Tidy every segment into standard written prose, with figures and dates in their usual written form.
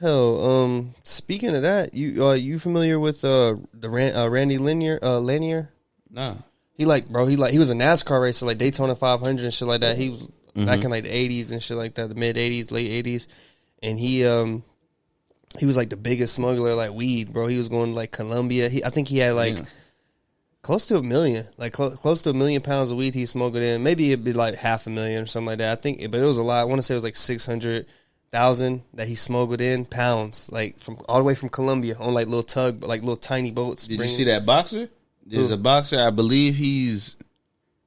Hell, speaking of that, you familiar with Randy Lanier? No. He was a NASCAR racer, like Daytona 500 and shit like that. He was back in like the 80s and shit like that, the mid 80s, late 80s, and he was like the biggest smuggler like weed, bro. He was going to like Colombia. I think he had like close to 1 million, like close to 1 million pounds of weed he smuggled in. Maybe it'd be like 500,000 or something like that. I think, but it was a lot. I want to say it was like 600,000 that he smuggled in pounds, like from all the way from Colombia on like little tug, like little tiny boats. Did you see that boxer? There's a boxer. I believe he's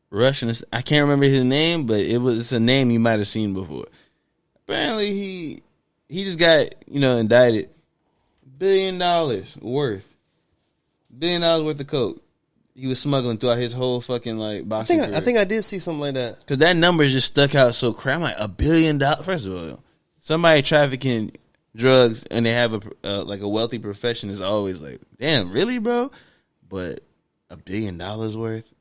Russian. I can't remember his name, but it's a name you might have seen before. Apparently, he just got indicted. $1 billion worth. $1 billion worth of coke. He was smuggling throughout his whole fucking like boxing career. I think I did see something like that. Because that number just stuck out so crazy. I'm like, $1 billion. First of all, somebody trafficking drugs and they have a wealthy profession is always like, damn, really, bro? But $1 billion worth?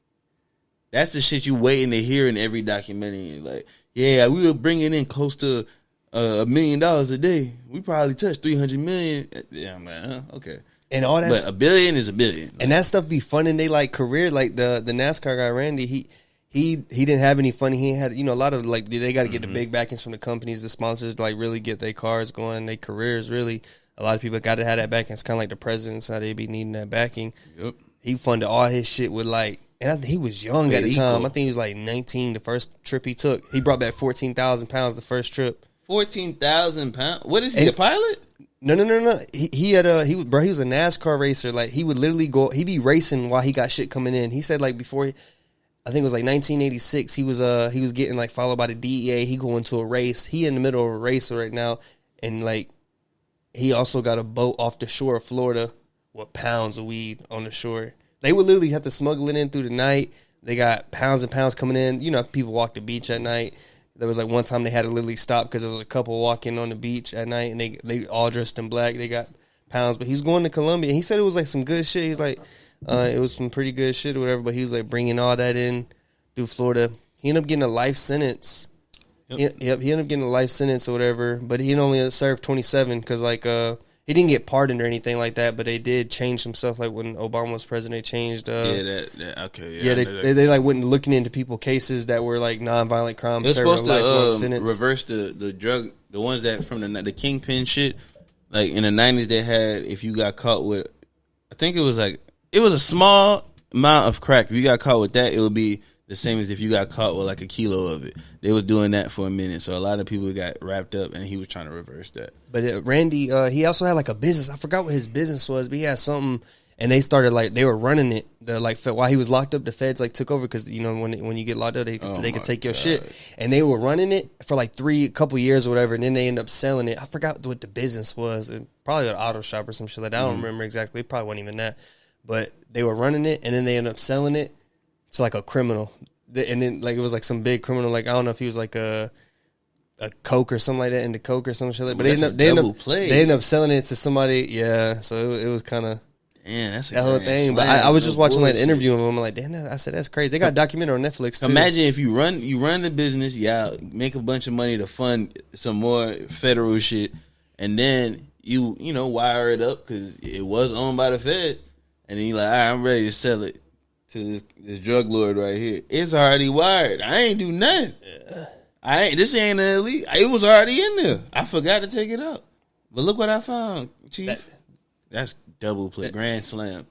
That's the shit you waiting to hear in every documentary. Like, yeah, we were bringing in close to $1 million a day. We probably touched 300 million. Yeah, I'm like, okay. And all that, but $1 billion is $1 billion. And that stuff be fun in they like career. Like the NASCAR guy Randy, he didn't have any fun. He had a lot of like they got to get the big backings from the companies, the sponsors, to like really get their cars going, their careers really. A lot of people got to have that backing. It's kind of like the presidents how they be needing that backing. Yep. He funded all his shit with like, and I think he was young at the time. I think he was like 19 the first trip he took. He brought back 14,000 pounds the first trip. 14,000 pounds? What is he, a pilot? No. He was a NASCAR racer. Like he would literally he'd be racing while he got shit coming in. He said like before, I think it was like 1986. He was getting like followed by the DEA. He going to a race. He in the middle of a race right now, and like he also got a boat off the shore of Florida with pounds of weed on the shore. They would literally have to smuggle it in through the night. They got pounds and pounds coming in. You know, people walk the beach at night. There was like one time they had to literally stop because there was a couple walking on the beach at night, and they all dressed in black. They got pounds, but he was going to Colombia. And he said it was like some good shit. He's like, it was some pretty good shit or whatever. But he was like bringing all that in through Florida. He ended up getting a life sentence. Yep. He ended up getting a life sentence or whatever. But he only served 27 because like he didn't get pardoned or anything like that. But they did change some stuff. Like when Obama was president, they changed. They like went looking into people cases that were like nonviolent crimes. They're supposed to reverse the drug, the ones that from the Kingpin shit. Like in the 90s, they had if you got caught with, I think it was a small amount of crack. If you got caught with that, it would be the same as if you got caught with like a kilo of it. They was doing that for a minute, so a lot of people got wrapped up, and he was trying to reverse that. But Randy, he also had like a business. I forgot what his business was, but he had something, and they started like they were running it. While he was locked up, the feds like took over because when you get locked up, they could take your shit, and they were running it for like a couple years or whatever, and then they ended up selling it. I forgot what the business was, probably an auto shop or some shit like that. I don't remember exactly. It probably wasn't even that, but they were running it, and then they ended up selling it. It's like a criminal, and then like it was like some big criminal. Like I don't know if he was like a coke or something like that into coke or some shit like that. But they ended up selling it to somebody. Yeah, so it was kind of that's that whole thing. But I was just watching like an interview of him. I'm like, damn, I said that's crazy. They got a documentary on Netflix too. Imagine if you run the business, make a bunch of money to fund some more federal shit, and then you wire it up because it was owned by the feds, and then you're like, all right, I'm ready to sell it to this drug lord right here. It's already wired. I ain't do nothing. Yeah. This ain't an elite. It was already in there. I forgot to take it out. But look what I found, Chief. That's double play. Grand slam.